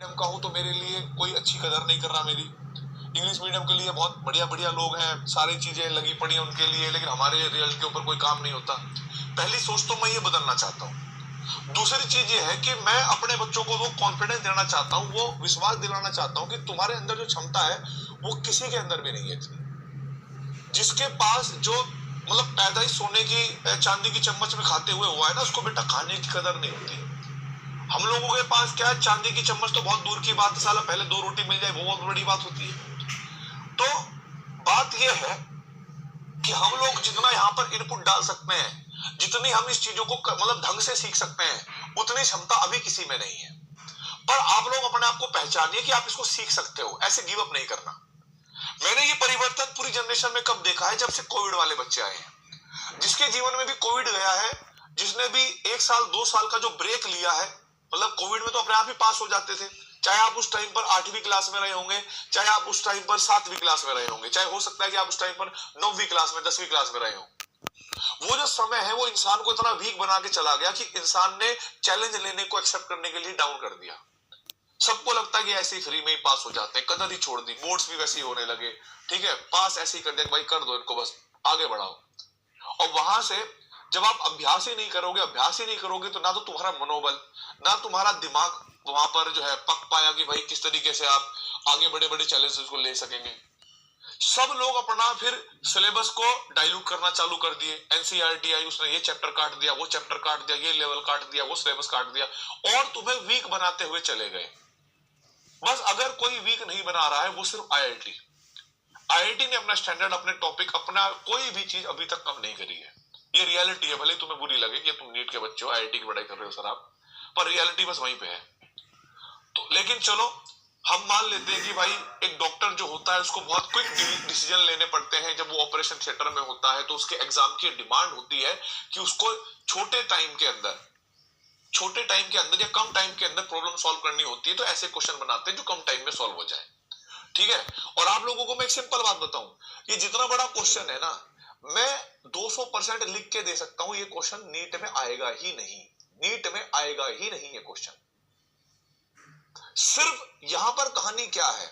Medium का हूँ तो मेरे लिए कोई अच्छी कदर नहीं कर रहा मेरी। इंग्लिश मीडियम के लिए बहुत बढ़िया बढ़िया लोग हैं, सारी चीजें लगी पड़ी हैं उनके लिए, लेकिन हमारे रिजल्ट के ऊपर कोई काम नहीं होता। पहली सोच तो मैं ये बदलना चाहता हूँ। दूसरी चीज ये है कि मैं अपने बच्चों को वो कॉन्फिडेंस देना चाहता हूँ, वो विश्वास दिलाना चाहता हूँ कि तुम्हारे अंदर जो क्षमता है वो किसी के अंदर भी नहीं है इतनी। जिसके पास जो मतलब पैदा ही सोने की चांदी की चम्मच में खाते हुए हुआ है ना, उसको बेटा खाने की कदर नहीं होती। हम लोगों के पास क्या है, चांदी की चम्मच तो बहुत दूर की बात है, साला पहले 2 रोटी मिल जाए वो बहुत बड़ी बात होती है। तो बात यह है कि हम लोग जितना यहाँ पर इनपुट डाल सकते हैं, जितनी हम इस चीजों को मतलब ढंग से सीख सकते हैं, उतनी क्षमता अभी किसी में नहीं है। पर आप लोग अपने आप को पहचानिए कि आप इसको सीख सकते हो, ऐसे गिव अप नहीं करना। मैंने ये परिवर्तन पूरी जनरेशन में कब देखा है, जब से कोविड वाले बच्चे आए हैं। जिसके जीवन में भी कोविड गया है, जिसने भी 1 साल 2 साल का जो ब्रेक लिया है, मतलब कोविड में तो अपने आप ही पास हो जाते थे, चाहे आप उस टाइम पर 8वीं क्लास में रहे होंगे, चाहे आप उस टाइम पर 7वीं क्लास में रहे होंगे, चाहे हो सकता है कि आप उस टाइम पर 9वीं क्लास में 10वीं क्लास में रहे हो। वो जो समय है वो इंसान को इतना वीक बना के चला गया कि इंसान ने चैलेंज लेने को एक्सेप्ट करने के लिए डाउन कर दिया। सबको लगता है कि ऐसे ही फ्री में ही पास हो जाते हैं, कदर ही छोड़ दी, बोर्ड्स भी वैसे ही होने लगे, ठीक है, पास ऐसे ही कर दे, भाई कर दो इनको, बस आगे बढ़ाओ। और वहां से जब आप अभ्यास ही नहीं करोगे तो ना तो तुम्हारा मनोबल, ना तुम्हारा दिमाग वहां पर जो है पक पाया कि भाई किस तरीके से आप आगे बड़े बड़े चैलेंजेस को ले सकेंगे। सब लोग अपना फिर सिलेबस को डाइल्यूट करना चालू कर दिए। एनसीईआरटी आई, उसने ये चैप्टर काट दिया, वो चैप्टर काट दिया, ये लेवल काट दिया, वो सिलेबस काट दिया, और तुम्हें वीक बनाते हुए चले गए। बस अगर कोई वीक नहीं बना रहा है वो सिर्फ आईआईटी ने अपना स्टैंडर्ड, अपने टॉपिक, अपना कोई भी चीज अभी तक कम नहीं करी है। ये रियलिटी है, भले तुम्हें बुरी लगे कि तुम नीट के बच्चे हो, आईआईटी की पढ़ाई कर रहे हो सर आप, पर रियलिटी बस वहीं पे है। तो लेकिन चलो हम मान लेते हैं कि भाई एक डॉक्टर जो होता है उसको बहुत क्विक डिसीजन लेने पड़ते हैं। जब वो ऑपरेशन थिएटर में होता है तो उसके एग्जाम की डिमांड होती है कि उसको छोटे टाइम के अंदर या कम टाइम के अंदर प्रॉब्लम सॉल्व करनी होती है। तो ऐसे क्वेश्चन बनाते हैं जो कम टाइम में सॉल्व हो जाए, ठीक है। और आप लोगों को मैं एक सिंपल बात बताऊं, ये जितना बड़ा क्वेश्चन है ना, मैं 200% लिख के दे सकता हूं, ये क्वेश्चन नीट में आएगा ही नहीं ये क्वेश्चन। सिर्फ यहां पर कहानी क्या है,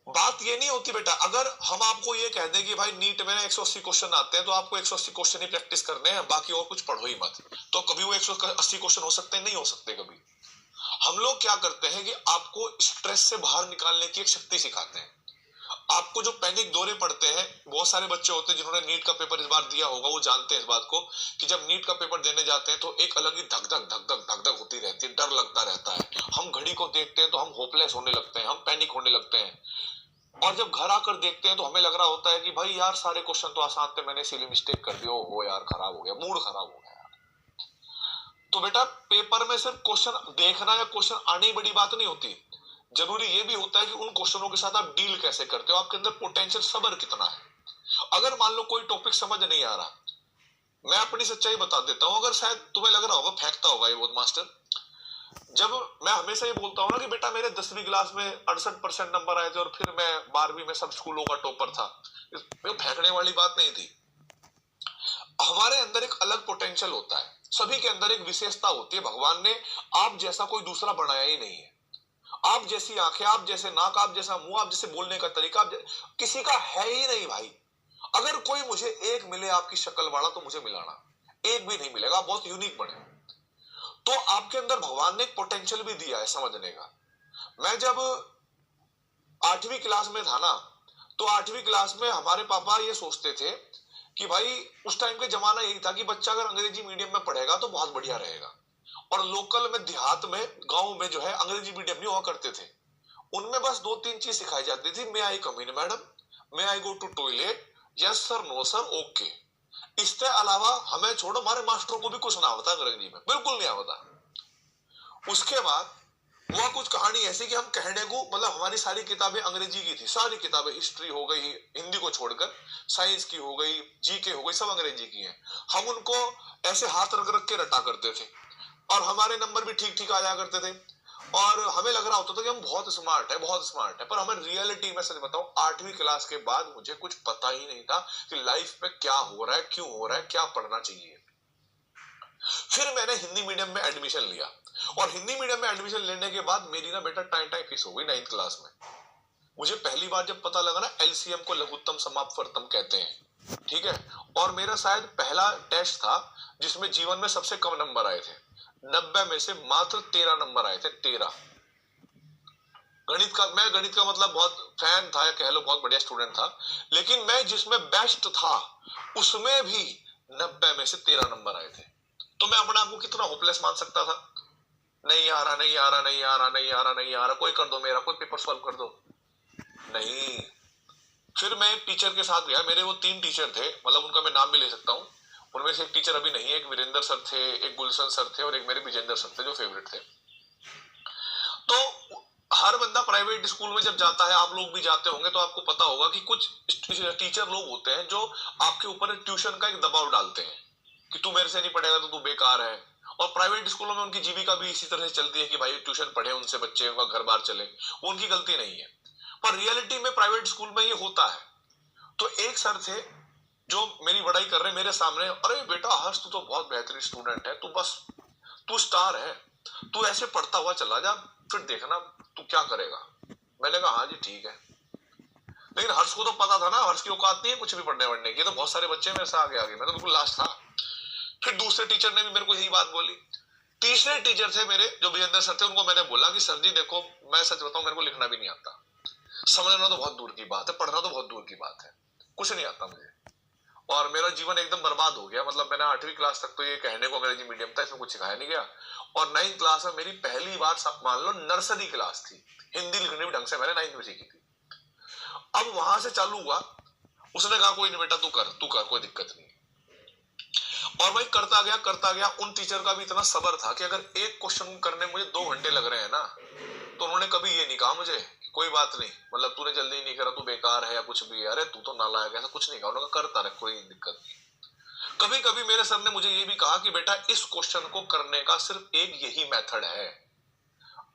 बात ये नहीं होती बेटा, अगर हम आपको ये कह दें कि भाई नीट में 180 क्वेश्चन आते हैं तो आपको 180 क्वेश्चन ही प्रैक्टिस करने हैं, बाकी और कुछ पढ़ो ही मत, तो कभी वो 180 क्वेश्चन हो सकते हैं? नहीं हो सकते कभी। हम लोग क्या करते हैं कि आपको स्ट्रेस से बाहर निकालने की एक शक्ति सिखाते हैं। आपको जो पैनिक दौरे पड़ते हैं, बहुत सारे बच्चे होते हैं जिन्होंने नीट का पेपर इस बार दिया होगा, वो जानते हैं इस बात को कि जब नीट का पेपर देने जाते हैं तो एक अलग ही धक धक होती रहती है, डर लगता रहता है। हम घड़ी को देखते हैं तो हम होपलेस होने लगते हैं, हम पैनिक होने लगते हैं, और जब घर आकर देखते हैं तो हमें लग रहा होता है कि भाई यार सारे क्वेश्चन तो आसान थे, मैंने इसीलिए मिस्टेक कर दिया, हो यार खराब हो गया, मूड खराब हो गया। तो बेटा पेपर में सिर्फ क्वेश्चन देखना या क्वेश्चन आने ही बड़ी बात नहीं होती, जरूरी ये भी होता है कि उन क्वेश्चनों के साथ आप डील कैसे करते हो, आपके अंदर पोटेंशियल सब्र कितना है। अगर मान लो कोई टॉपिक समझ नहीं आ रहा, मैं अपनी सच्चाई बता देता हूं, अगर शायद तुम्हें लग रहा होगा फेंकता होगा ये बहुत मास्टर, जब मैं हमेशा ये बोलता हूँ ना कि बेटा मेरे 10वीं क्लास में 68% नंबर आए थे और फिर मैं 12वीं में सब स्कूलों का टॉपर था, इसमें फेंकने वाली बात नहीं थी। हमारे अंदर एक अलग पोटेंशियल होता है, सभी के अंदर एक विशेषता होती है, भगवान ने आप जैसा कोई दूसरा बनाया ही नहीं है। आप जैसी आंखें, आप जैसे नाक, आप जैसा मुंह, आप जैसे बोलने का तरीका किसी का है ही नहीं भाई। अगर कोई मुझे एक मिले आपकी शक्ल वाला तो मुझे मिलाना, एक भी नहीं मिलेगा, बहुत यूनिक बने। तो आपके अंदर भगवान ने एक पोटेंशियल भी दिया है समझने का। मैं जब 8वीं क्लास में था ना, तो 8वीं क्लास में हमारे पापा ये सोचते थे कि भाई उस टाइम के जमाना यही था कि बच्चा अगर अंग्रेजी मीडियम में पढ़ेगा तो बहुत बढ़िया रहेगा। और लोकल में, देहात में, गांव में जो है अंग्रेजी मीडियम नहीं हुआ करते थे, उनमें बस 2-3 चीज सिखाई जाती थी, may I come in madam, may I go to toilet, yes sir, no sir, okay. इसके अलावा हमें छोड़ो, हमारे मास्टरों को भी कुछ ना होता अंग्रेजी में, बिल्कुल नहीं आता। उसके बाद हुआ कुछ कहानी ऐसी कि हम कहने को, मतलब हमारी सारी किताबें अंग्रेजी की थी, सारी किताबें, हिस्ट्री हो गई, हिंदी को छोड़कर, साइंस की हो गई, जीके हो गई, सब अंग्रेजी की हैं। हम उनको ऐसे हाथ रख रख के रटा करते थे और हमारे नंबर भी ठीक ठीक आ जाया करते थे, और हमें लग रहा होता था कि हम बहुत स्मार्ट है। पर हमें रियलिटी में सच बताऊं, 8वीं क्लास के बाद मुझे कुछ पता ही नहीं था कि लाइफ में क्या हो रहा है, क्यों हो रहा है, क्या पढ़ना चाहिए। फिर मैंने हिंदी मीडियम में एडमिशन लिया। और हिंदी मीडियम में एडमिशन लेने के बाद मेरी ना बेटा टाइम टाइम फिक्स हो गई 9th क्लास में। मुझे पहली बार जब पता लगा ना एलसीएम को लघुत्तम समापवर्तम कहते हैं, ठीक है, और मेरा शायद पहला टेस्ट था जिसमें जीवन में सबसे कम नंबर आए थे, 90 में से मात्र 13 नंबर आए थे, 13। मैं गणित का मतलब बहुत फैन था, या कह लो बहुत बढ़िया स्टूडेंट था, लेकिन मैं जिसमें बेस्ट था उसमें भी 90 में से 13 नंबर आए थे। तो मैं अपने आप को कितना होपलेस मान सकता था, नहीं आ रहा, नहीं आ रहा, नहीं आ रहा, नहीं आ रहा, नहीं आ रहा, कोई कर दो मेरा, कोई पेपर सॉल्व कर दो। नहीं, फिर मैं एक टीचर के साथ गया, मेरे वो 3 टीचर थे, मतलब उनका मैं नाम भी ले सकता हूँ। उनमें से एक टीचर अभी नहीं है, एक वीरेंद्र सर थे, एक गुलशन सर थे, और एक मेरे विजेंद्र सर थे जो फेवरेट थे। तो हर बंदा प्राइवेट स्कूल में जब जाता है, आप लोग भी जाते होंगे, तो आपको पता होगा कि कुछ टीचर लोग होते हैं जो आपके ऊपर ट्यूशन का एक दबाव डालते हैं कि तू मेरे से नहीं पढ़ेगा तो तू बेकार है। और प्राइवेट स्कूलों में उनकी जीविका भी इसी तरह से चलती है कि भाई ट्यूशन पढ़े, उनसे बच्चे का घर बार चले, वो उनकी गलती नहीं है। पर रियलिटी में प्राइवेट स्कूल में ये होता है। तो एक सर थे जो मेरी बड़ाई कर रहे मेरे सामने, अरे बेटा हर्ष तू तो बहुत बेहतरीन स्टूडेंट है, तू स्टार है, तू ऐसे पढ़ता हुआ चला जा, फिर देखना तू क्या करेगा। मैंने कहा हाँ जी ठीक है, लेकिन हर्ष को तो पता था ना हर्ष की औकात नहीं है कुछ भी पढ़ने वढ़ने की, तो बहुत सारे बच्चे मेरे से आगे मैं तो बिल्कुल लास्ट था। फिर दूसरे टीचर ने भी मेरे को यही बात बोली। तीसरे टीचर थे मेरे जो विजेंद्र सर थे, उनको मैंने बोला कि सर जी देखो, मैं सच बताऊं मेरे को लिखना भी नहीं आता, समझना तो बहुत दूर की बात है, पढ़ना तो बहुत दूर की बात है, कुछ नहीं आता मुझे, और मेरा जीवन एकदम बर्बाद हो गया। मतलब मैंने 8वीं क्लास तक तो ये कहने को अंग्रेजी मीडियम था, इसमें कुछ सिखाया नहीं गया, और 9th क्लास में मेरी पहली बार मान लो नर्सरी क्लास थी, हिंदी लिखनी भी ढंग से मैंने 9th में सीखी थी। अब वहां से चालू हुआ, उसने कहा कोई नहीं बेटा तू कर, कोई दिक्कत नहीं। और भाई करता गया। उन टीचर का भी इतना सब्र था कि अगर एक क्वेश्चन करने मुझे 2 घंटे लग रहे हैं ना, तो उन्होंने कभी ये नहीं कहा मुझे कोई बात नहीं, मतलब तूने जल्दी नहीं करा, तू बेकार है या कुछ भी, अरे तू तो नालायक है, ऐसा कुछ नहीं कहा। उन्होंने करता रहे, कोई दिक्कत नहीं। कभी कभी मेरे सर ने मुझे ये भी कहा कि बेटा इस क्वेश्चन को करने का सिर्फ एक यही मेथड है।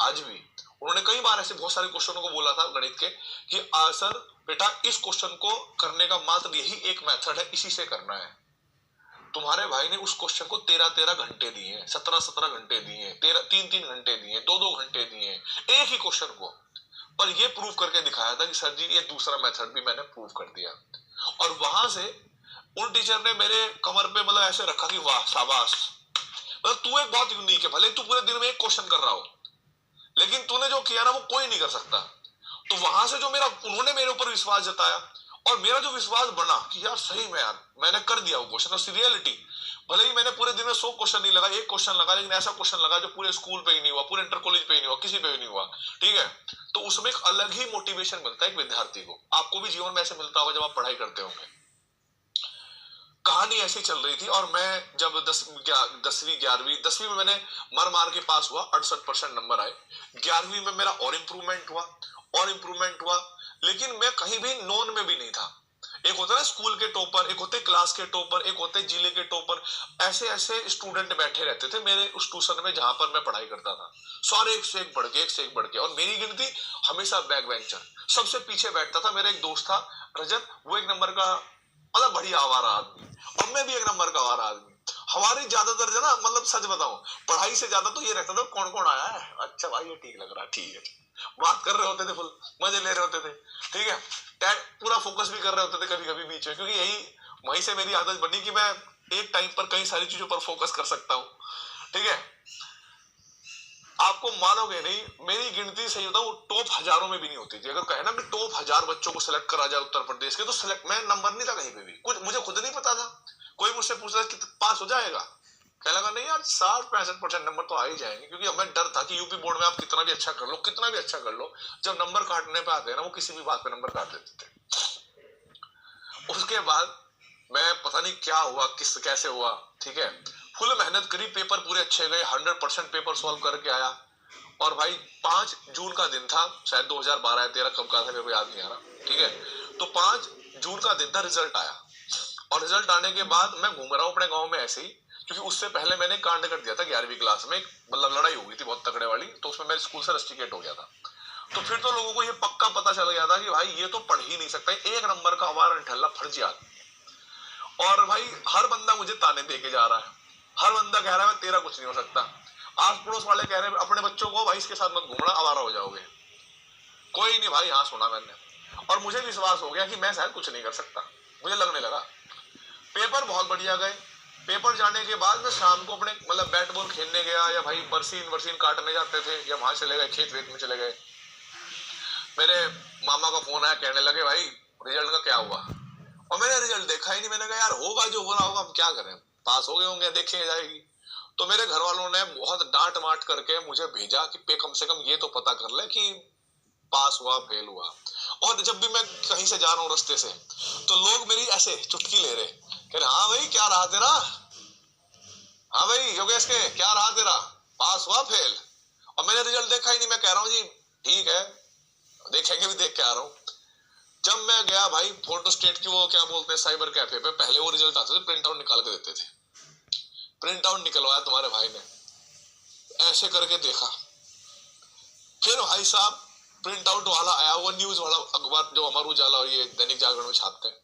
आज भी उन्होंने कई बार ऐसे बहुत सारे क्वेश्चनों को बोला था गणित के कि सर बेटा इस क्वेश्चन को करने का मात्र यही एक मेथड है, इसी से करना है। तुम्हारे भाई ने उस क्वेश्चन को 13 घंटे दिए, 17 घंटे दिए, 3 घंटे दिए, 2 घंटे दिए एक ही क्वेश्चन को, पर ये प्रूव करके दिखाया था कि सर जी ये दूसरा मेथड भी मैंने प्रूव कर दिया। और वहां से उन टीचर ने मेरे कमर पे मतलब ऐसे रखा कि वाह शाबाश, मतलब तू एक बहुत यूनिक है, भले तू पूरे दिन में एक क्वेश्चन कर रहा हो, लेकिन तूने जो किया ना वो कोई नहीं कर सकता। तो वहां से जो उन्होंने मेरे ऊपर विश्वास जताया, और मेरा जो विश्वास बना कि यार सही में यार मैंने कर दिया वो क्वेश्चन, रियलिटी भले ही मैंने पूरे दिन में 100 क्वेश्चन नहीं लगा, एक क्वेश्चन लगा, लेकिन ऐसा क्वेश्चन लगा जो पूरे स्कूल पे ही नहीं हुआ, पूरे इंटर कॉलेज पे ही नहीं हुआ, किसी पे भी नहीं हुआ, ठीक है। तो उसमें एक अलग ही मोटिवेशन मिलता है एक विद्यार्थी को, आपको भी जीवन में ऐसे मिलता होगा जब आप पढ़ाई करते होंगे। कहानी ऐसी चल रही थी, और मैं जब 10वीं 11वीं में मैंने मार के पास हुआ, 68% नंबर आए। 11वीं में मेरा और इम्प्रूवमेंट हुआ, लेकिन मैं कहीं भी नॉन में भी नहीं था। एक होता है ना स्कूल के टॉपर, एक होते क्लास के टॉपर, एक होते जिले के टॉपर, ऐसे ऐसे स्टूडेंट बैठे रहते थे मेरे उस ट्यूशन में जहां पर मैं पढ़ाई करता था, सारे एक से एक बढ़ के, और मेरी गिनती हमेशा बैक बेंचर, सबसे पीछे बैठता था। मेरा एक दोस्त था रजत, वो 1 नंबर का मतलब बढ़िया आवारा आदमी, और मैं भी 1 नंबर का आवारा आदमी। हमारी ज्यादातर जो ना, मतलब सच बताऊं, पढ़ाई से ज्यादा तो ये रहता था कौन कौन आया है, अच्छा भाई ये ठीक लग रहा है, ठीक है, बात कर रहे होते थे, फुल मजे ले रहे होते थे, ठीक है, पूरा फोकस भी कर रहे होते थे कभी कभी बीच में, क्योंकि वहीं से मेरी आदत बनी कि मैं एक टाइम पर कई सारी चीजों पर फोकस कर सकता हूं, ठीक है। आपको मानोगे नहीं, मेरी गिनती सही बताऊं टॉप 1000 में भी नहीं होती थी। अगर कहे ना कि टॉप 1000 बच्चों को सिलेक्ट करा जाए उत्तर प्रदेश के, तो सिलेक्ट मैं नंबर नहीं था कहीं पे भी, कुछ मुझे खुद नहीं पता था। कोई मुझसे पूछ रहा कि पास हो जाएगा, कहने लगा नहीं यार 60-65% नंबर तो आ ही जाएंगे, क्योंकि हमें डर था कि यूपी बोर्ड में आप कितना भी अच्छा कर लो, जब नंबर काटने पे आते हैं ना, वो किसी भी बात पे नंबर काट देते थे। उसके बाद मैं पता नहीं क्या हुआ, कैसे हुआ, ठीक है, फुल मेहनत करी, पेपर पूरे अच्छे गए, 100% पेपर सॉल्व करके आया। और भाई 5 जून का दिन था, शायद 2012 या 13 कब का था मेरे को याद नहीं आ रहा, ठीक है। तो 5 जून का दिन था, रिजल्ट आया, और रिजल्ट आने के बाद मैं घूम रहा हूँ अपने गाँव में ऐसे ही, क्योंकि उससे पहले मैंने कांड कर दिया था 11वीं क्लास में, मतलब लड़ाई हो गई थी बहुत तगड़े वाली, तो उसमें मेरे स्कूल से रस्टिकेट हो गया था। तो फिर तो लोगों को ये पक्का पता चल गया था कि भाई ये तो पढ़ ही नहीं सकता, 1 नंबर का आवारा ठल्ला फर्जी आदमी। और भाई हर बंदा मुझे ताने दे के जा रहा है, हर बंदा कह रहा है तेरा कुछ नहीं हो सकता। आस पड़ोस वाले कह रहे हैं अपने बच्चों को भाई इसके साथ मत घूमना, आवारा हो जाओगे। कोई नहीं भाई, हाँ सुना मैंने, और मुझे विश्वास हो गया कि मैं शायद कुछ नहीं कर सकता, मुझे लगने लगा। पेपर बहुत बढ़िया गए। पेपर जाने के बाद मैं शाम को अपने मतलब बैट बॉल खेलने गया, या भाई बरसीन वर्सीन काटने जाते थे, या वहां चले गए, खेत वेत में चले गए। मेरे मामा का फोन आया, कहने लगे भाई रिजल्ट का क्या हुआ। और मैंने रिजल्ट देखा ही नहीं। मैंने कहा यार होगा जो हो रहा होगा, हम क्या करें, पास हो गए होंगे, देखेंगे जाएगी। तो मेरे घर वालों ने बहुत डांट माट करके मुझे भेजा कि पे कम से कम ये तो पता कर ले कि पास हुआ फेल हुआ। और जब भी मैं कहीं से जा रहा हूँ रास्ते से, तो लोग मेरी ऐसे चुटकी ले रहे, कह रहे हाँ भाई क्या रहा तेरा, हाँ भाई योगेश के क्या रहा तेरा, पास हुआ फेल। और मैंने रिजल्ट देखा ही नहीं। मैं कह रहा हूँ जी ठीक है देखेंगे, भी देख के आ रहा हूँ। जब मैं गया भाई फोटो स्टेट की वो क्या बोलते हैं साइबर कैफे पे, पहले वो रिजल्ट आते थे प्रिंट आउट निकाल के देते थे। प्रिंट आउट निकलवाया तुम्हारे भाई ने, ऐसे करके देखा। फिर भाई साहब प्रिंट आउट वाला आया, वो न्यूज वाला अखबार जो अमर उजाला और ये दैनिक जागरण में छापते हैं,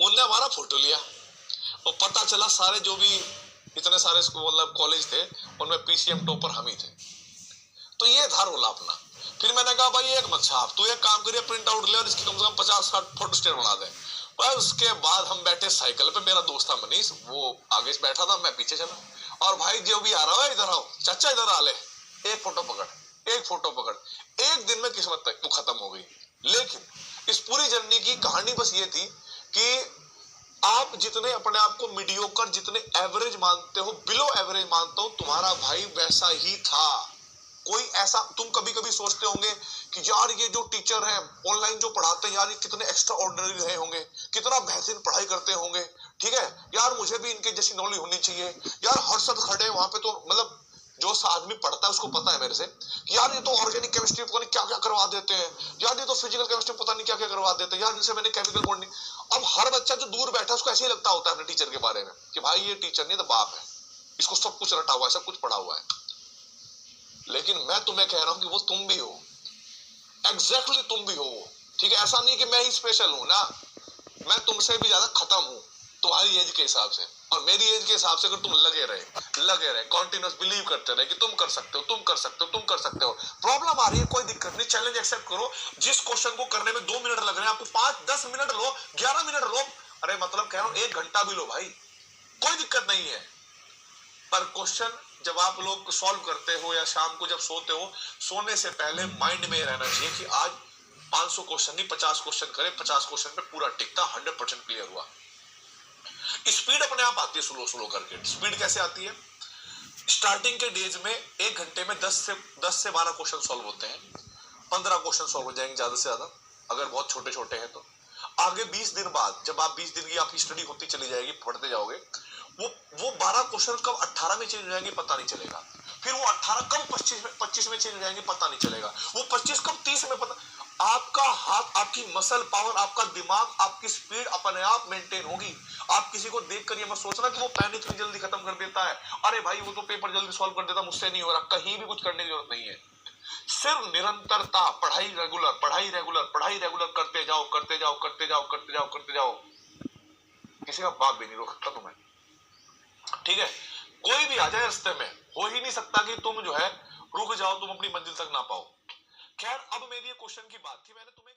उनने हमारा फोटो लिया और पता चला सारे जो भी इतने सारे मतलब कॉलेज थे उनमें पीसीएम टॉपर हम ही थे। तो ये था रोला अपना। फिर मैंने कहा भाई एक मत छाप, तू एक काम करिए प्रिंट आउट ले और इसकी कम से कम 50-60 फोटो स्टेट बना दे। भाई उसके बाद हम बैठे साइकिल पे, मेरा दोस्त था मनीष, वो आगे से बैठा था, मैं पीछे चला। और भाई जो भी आ रहा है इधर आओ चाचा, इधर आ ले, एक फोटो पकड़, एक फोटो पकड़। एक दिन में किस्मत तक वो खत्म हो गई। लेकिन इस पूरी जर्नी की कहानी बस ये थी कि आप जितने अपने आप को मीडियोकर, जितने एवरेज मानते हो, बिलो एवरेज मानते हो, तुम्हारा भाई वैसा ही था। कोई ऐसा, तुम कभी कभी सोचते होंगे कि यार ये जो टीचर हैं ऑनलाइन जो पढ़ाते हैं यार ये कितने एक्स्ट्रा ऑर्डिनरी रहे होंगे, कितना बेहतरीन पढ़ाई करते होंगे, ठीक है यार मुझे भी इनके जैसी नॉलेज होनी चाहिए। यार हर्षद खड़े वहां पे, तो मतलब जो आदमी पढ़ता है उसको पता है मेरे से कि यार ये तो ऑर्गेनिक केमिस्ट्री पता नहीं क्या क्या करवा देते हैं, यार ये तो फिजिकल केमिस्ट्री पता नहीं क्या क्या करवा देते हैं, यार इनसे मैंने केमिकल बॉन्डिंग। अब हर बच्चा जो दूर बैठा है उसको ऐसे ही लगता होता है अपने टीचर के बारे में कि भाई ये टीचर नहीं तो बाप है, इसको सब कुछ रटा हुआ है, सब कुछ पढ़ा हुआ है। लेकिन मैं तुम्हें कह रहा हूं कि वो तुम भी हो, एग्जैक्टली तुम भी हो, ठीक है। ऐसा नहीं कि मैं ही स्पेशल हूं ना, मैं तुमसे भी ज्यादा खत्म हूं तुम्हारी एज के हिसाब से, और मेरी एज के हिसाब से अगर तुम लगे रहे कॉन्टिन्यूस बिलीव करते रहे कि तुम कर सकते हो, तुम कर सकते हो, तुम कर सकते हो। प्रॉब्लम आ रही है कोई दिक्कत नहीं, चैलेंज एक्सेप्ट करो। जिस क्वेश्चन को करने में 2 मिनट लग रहे हैं आपको 5-10 मिनट लो, 11 मिनट लो, अरे मतलब कह रहा हूं 1 घंटा भी लो भाई, कोई दिक्कत नहीं है। पर क्वेश्चन जब आप लोग सॉल्व करते हो या शाम को जब सोते हो, सोने से पहले माइंड में रहना चाहिए कि आज 500 क्वेश्चन नहीं 50 क्वेश्चन करे, 50 क्वेश्चन पे पूरा टिकता 100% क्लियर हुआ। स्पीड अपने आप आती है स्लो स्लो करके। स्पीड कैसे आती है? स्टार्टिंग के डेज में 1 घंटे में 10 से 12 क्वेश्चन सॉल्व होते हैं, 15 क्वेश्चन सॉल्व हो जाएंगे ज्यादा से ज्यादा, अगर बहुत छोटे छोटे हैं तो। आगे 20 दिन बाद जब आप 20 दिन की आपकी स्टडी होती चली जाएगी, पढ़ते जाओगे, वो 12 क्वेश्चन कब 18 में चेंज हो जाएंगे पता नहीं चलेगा, फिर वो 18 कब 25 में चेंज हो जाएंगे पता नहीं चलेगा, वो 25 कब 30 में पता। आपका हाथ, आपकी मसल पावर, आपका दिमाग, आपकी स्पीड अपने आप मेंटेन होगी। आप किसी को देख कर ये मत सोचना कि वो पेन इतनी जल्दी खत्म कर देता है, अरे भाई वो तो पेपर जल्दी सॉल्व कर देता, मुझसे नहीं हो रहा। कहीं भी कुछ करने की जरूरत नहीं है, सिर्फ निरंतरता, पढ़ाई रेगुलर, पढ़ाई रेगुलर, पढ़ाई रेगुलर करते जाओ, करते जाओ, करते जाओ, करते जाओ, करते जाओ। किसी का बाप भी नहीं रोक सकता तुम्हें, ठीक है। कोई भी आ जाए रास्ते में, हो ही नहीं सकता कि तुम जो है रुक जाओ, तुम अपनी मंजिल तक ना पाओ। खैर अब मेरी ये क्वेश्चन की बात थी, मैंने तुम्हें